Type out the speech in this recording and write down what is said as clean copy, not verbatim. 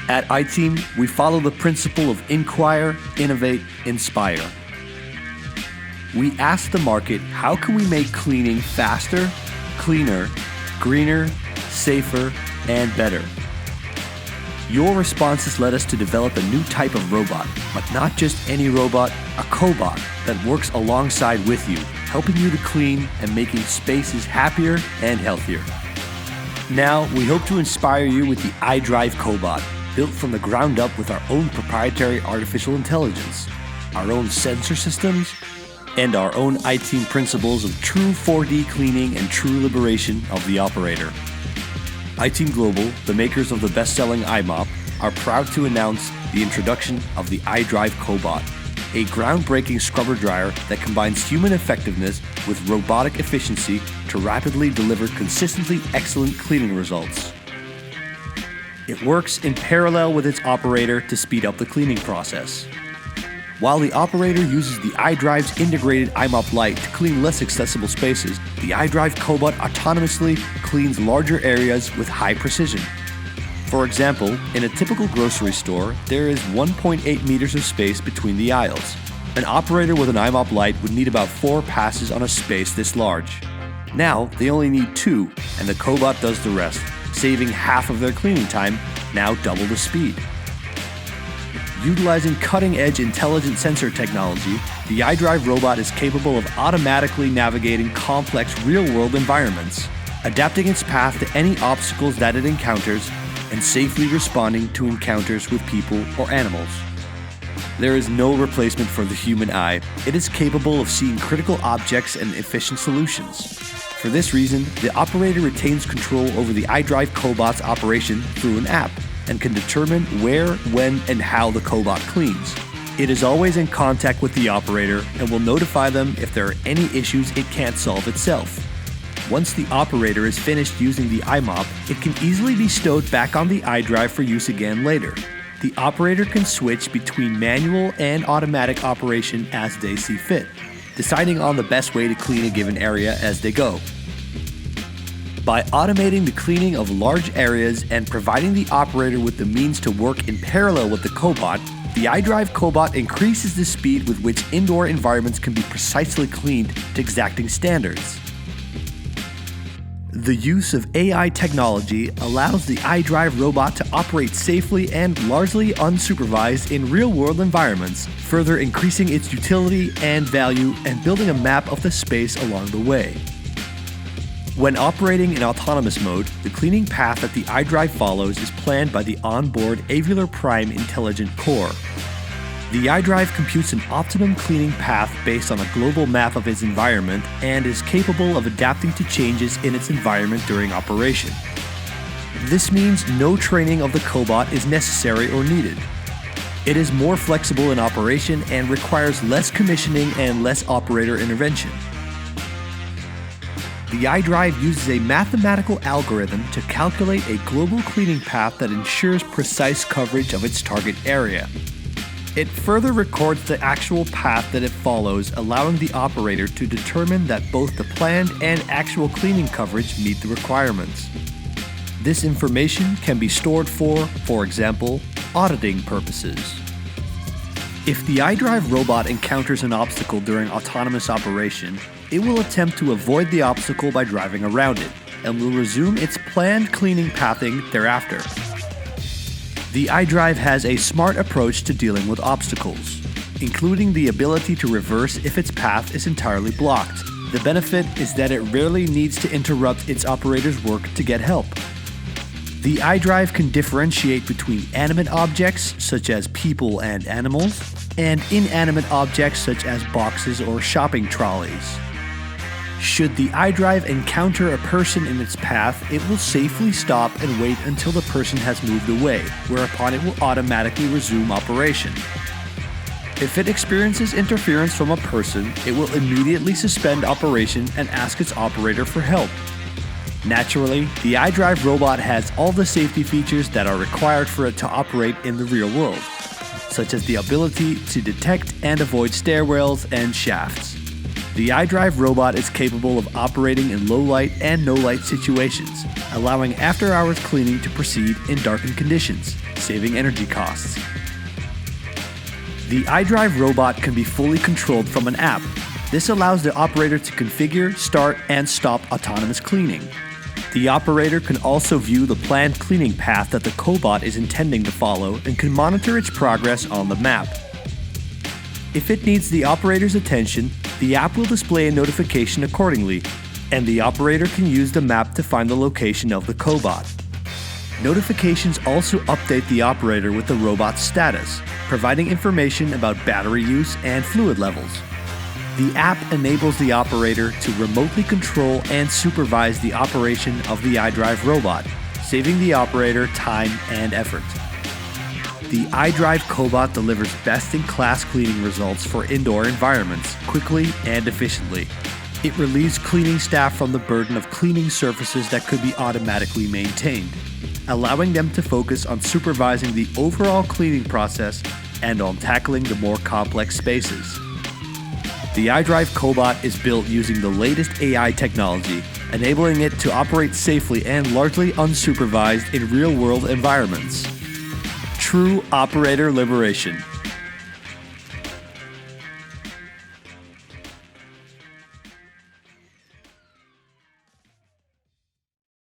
At iTeam, we follow the principle of inquire, innovate, inspire. We ask the market, how can we make cleaning faster, cleaner, greener, safer, and better? Your responses led us to develop a new type of robot, but not just any robot, a cobot that works alongside with you, helping you to clean and making spaces happier and healthier. Now, we hope to inspire you with the iDrive Cobot, built from the ground up with our own proprietary artificial intelligence, our own sensor systems, and our own iTeam principles of true 4D cleaning and true liberation of the operator. iTeam Global, the makers of the best-selling iMop, are proud to announce the introduction of the iDrive Cobot, a groundbreaking scrubber dryer that combines human effectiveness with robotic efficiency to rapidly deliver consistently excellent cleaning results. It works in parallel with its operator to speed up the cleaning process. While the operator uses the iDrive's integrated iMop Lite to clean less accessible spaces, the iDrive Cobot autonomously cleans larger areas with high precision. For example, in a typical grocery store, there is 1.8 meters of space between the aisles. An operator with an iMop Lite would need about 4 passes on a space this large. Now, they only need 2, and the Cobot does the rest, saving half of their cleaning time, now double the speed. Utilizing cutting-edge intelligent sensor technology, the iDrive robot is capable of automatically navigating complex real-world environments, adapting its path to any obstacles that it encounters, and safely responding to encounters with people or animals. There is no replacement for the human eye. It is capable of seeing critical objects and efficient solutions. For this reason, the operator retains control over the iDrive Cobot's operation through an app, and can determine where, when, and how the Cobot cleans. It is always in contact with the operator and will notify them if there are any issues it can't solve itself. Once the operator is finished using the iMop, it can easily be stowed back on the iDrive for use again later. The operator can switch between manual and automatic operation as they see fit, deciding on the best way to clean a given area as they go. By automating the cleaning of large areas and providing the operator with the means to work in parallel with the Cobot, the iDrive Cobot increases the speed with which indoor environments can be precisely cleaned to exacting standards. The use of AI technology allows the iDrive robot to operate safely and largely unsupervised in real-world environments, further increasing its utility and value and building a map of the space along the way. When operating in autonomous mode, the cleaning path that the iDrive follows is planned by the onboard Avular Prime Intelligent Core. The iDrive computes an optimum cleaning path based on a global map of its environment and is capable of adapting to changes in its environment during operation. This means no training of the Cobot is necessary or needed. It is more flexible in operation and requires less commissioning and less operator intervention. The iDrive uses a mathematical algorithm to calculate a global cleaning path that ensures precise coverage of its target area. It further records the actual path that it follows, allowing the operator to determine that both the planned and actual cleaning coverage meet the requirements. This information can be stored for example, auditing purposes. If the iDrive robot encounters an obstacle during autonomous operation, it will attempt to avoid the obstacle by driving around it, and will resume its planned cleaning pathing thereafter. The iDrive has a smart approach to dealing with obstacles, including the ability to reverse if its path is entirely blocked. The benefit is that it rarely needs to interrupt its operator's work to get help. The iDrive can differentiate between animate objects, such as people and animals, and inanimate objects such as boxes or shopping trolleys. Should the iDrive encounter a person in its path, it will safely stop and wait until the person has moved away, whereupon it will automatically resume operation. If it experiences interference from a person, it will immediately suspend operation and ask its operator for help. Naturally, the iDrive robot has all the safety features that are required for it to operate in the real world, such as the ability to detect and avoid stairwells and shafts. The iDrive robot is capable of operating in low light and no light situations, allowing after-hours cleaning to proceed in darkened conditions, saving energy costs. The iDrive robot can be fully controlled from an app. This allows the operator to configure, start, and stop autonomous cleaning. The operator can also view the planned cleaning path that the cobot is intending to follow and can monitor its progress on the map. If it needs the operator's attention, the app will display a notification accordingly, and the operator can use the map to find the location of the cobot. Notifications also update the operator with the robot's status, providing information about battery use and fluid levels. The app enables the operator to remotely control and supervise the operation of the iDrive robot, saving the operator time and effort. The iDrive cobot delivers best-in-class cleaning results for indoor environments quickly and efficiently. It relieves cleaning staff from the burden of cleaning surfaces that could be automatically maintained, allowing them to focus on supervising the overall cleaning process and on tackling the more complex spaces. The iDrive cobot is built using the latest AI technology, enabling it to operate safely and largely unsupervised in real-world environments. True operator liberation.